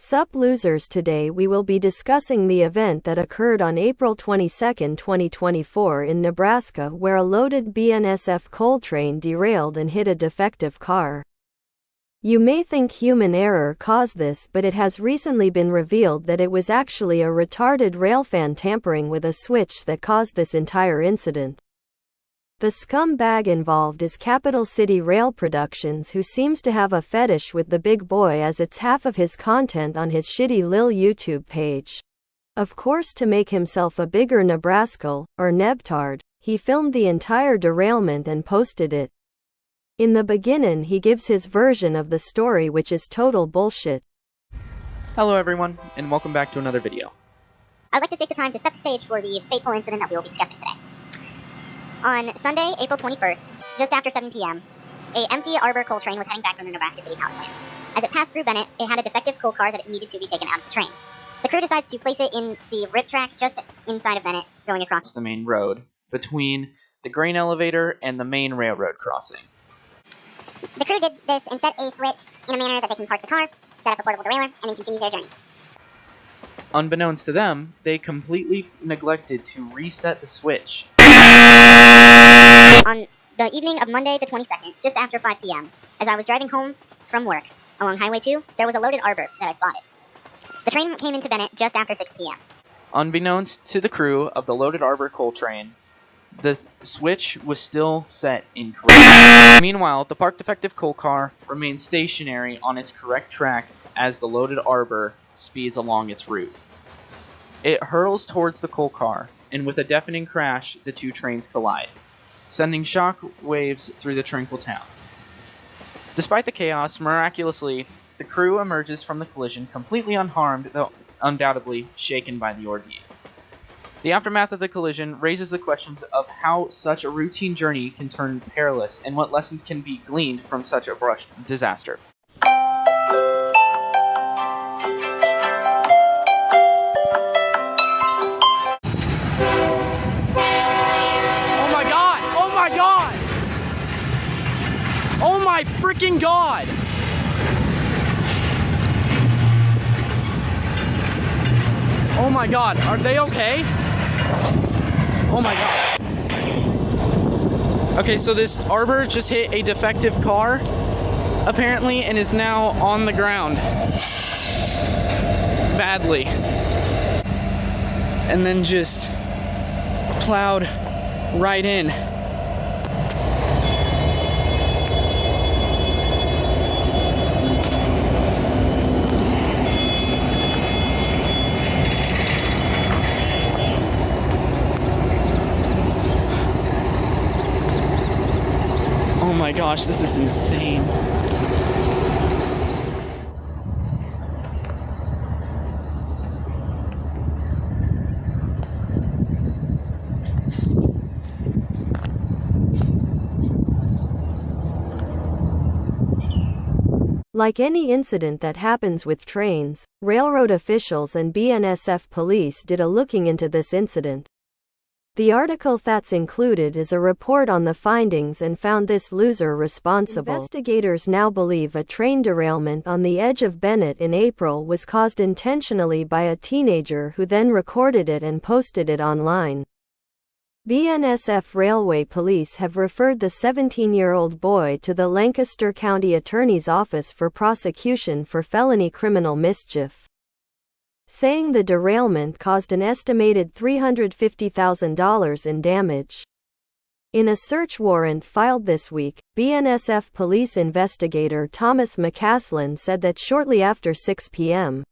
Sup losers, today we will be discussing the event that occurred on April 22, 2024 in Nebraska, where a loaded BNSF coal train derailed and hit a defective car. You may think human error caused this, but it has recently been revealed that it was actually a retarded Railfan tampering with a switch that caused this entire incident. The scumbag involved is Capital City Rail Productions, who seems to have a fetish with the big boy, as it's half of his content on his shitty lil YouTube page. Of course, to make himself a bigger Nebraskal, or Nebtard, he filmed the entire derailment and posted it. In the beginning, he gives his version of the story, which is total bullshit. Hello everyone, and welcome back to another video. I'd like to take the time to set the stage for the fateful incident that we will be discussing today. On Sunday, April 21st, just after 7 p.m., a empty Arbor coal train was heading back from the Nebraska City power plant. As it passed through Bennett, it had a defective coal car that it needed to be taken out of the train. The crew decides to place it in the rip track just inside of Bennett, going across the main road between the grain elevator and the main railroad crossing. The crew did this and set a switch in a manner that they can park the car, set up a portable derailleur, and then continue their journey. Unbeknownst to them, they completely neglected to reset the switch. On the evening of Monday the 22nd, just after 5 p.m., as I was driving home from work along Highway 2, there was a loaded Arbor that I spotted. The train came into Bennett just after 6 p.m. Unbeknownst to the crew of the loaded Arbor coal train, the switch was still set incorrectly. Meanwhile, the parked defective coal car remains stationary on its correct track as the loaded Arbor speeds along its route. It hurls towards the coal car, and with a deafening crash, the two trains collide, sending shock waves through the tranquil town. Despite the chaos, miraculously, the crew emerges from the collision completely unharmed, though undoubtedly shaken by the ordeal. The aftermath of the collision raises the questions of how such a routine journey can turn perilous, and what lessons can be gleaned from such a brush disaster. Oh my freaking god! Oh my god, are they okay? Oh my god. Okay, so this Arbor just hit a defective car, apparently, and is now on the ground. Badly. And then just plowed right in. Oh my gosh, this is insane. Like any incident that happens with trains, railroad officials and BNSF police did a looking into this incident. The article that's included is a report on the findings and found this loser responsible. Investigators now believe a train derailment on the edge of Bennett in April was caused intentionally by a teenager who then recorded it and posted it online. BNSF Railway Police have referred the 17-year-old boy to the Lancaster County Attorney's Office for prosecution for felony criminal mischief, saying the derailment caused an estimated $350,000 in damage. In a search warrant filed this week, BNSF police investigator Thomas McCaslin said that shortly after 6 p.m.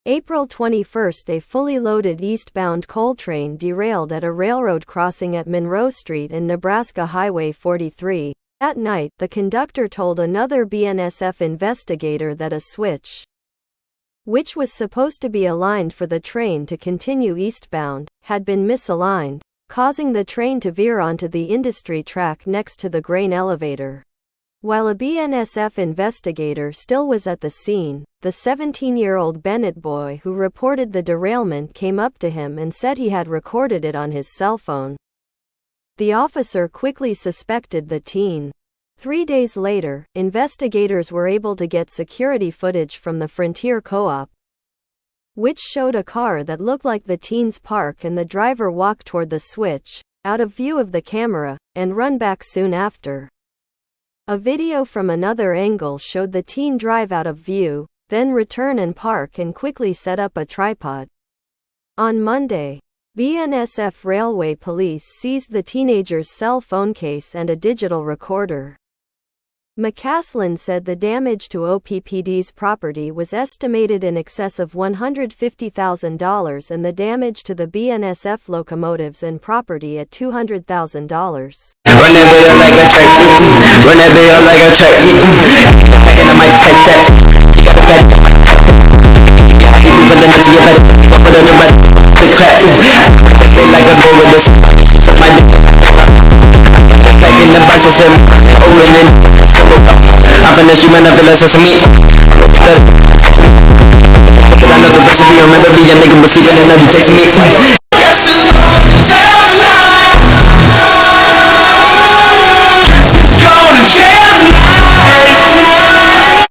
April 21st, a fully loaded eastbound coal train derailed at a railroad crossing at Monroe Street and Nebraska Highway 43. At night, the conductor told another BNSF investigator that a switch, which was supposed to be aligned for the train to continue eastbound, had been misaligned, causing the train to veer onto the industry track next to the grain elevator. While a BNSF investigator still was at the scene, the 17-year-old Bennett boy who reported the derailment came up to him and said he had recorded it on his cell phone. The officer quickly suspected the teen. 3 days later, investigators were able to get security footage from the Frontier Co-op, which showed a car that looked like the teen's park and the driver walk toward the switch, out of view of the camera, and run back soon after. A video from another angle showed the teen drive out of view, then return and park and quickly set up a tripod. On Monday, BNSF Railway Police seized the teenager's cell phone case and a digital recorder. McCaslin said the damage to OPPD's property was estimated in excess of $150,000 and the damage to the BNSF locomotives and property at $200,000. Unless you man, I feel like it's me. I'm never be a nigga, but she better not be texting me.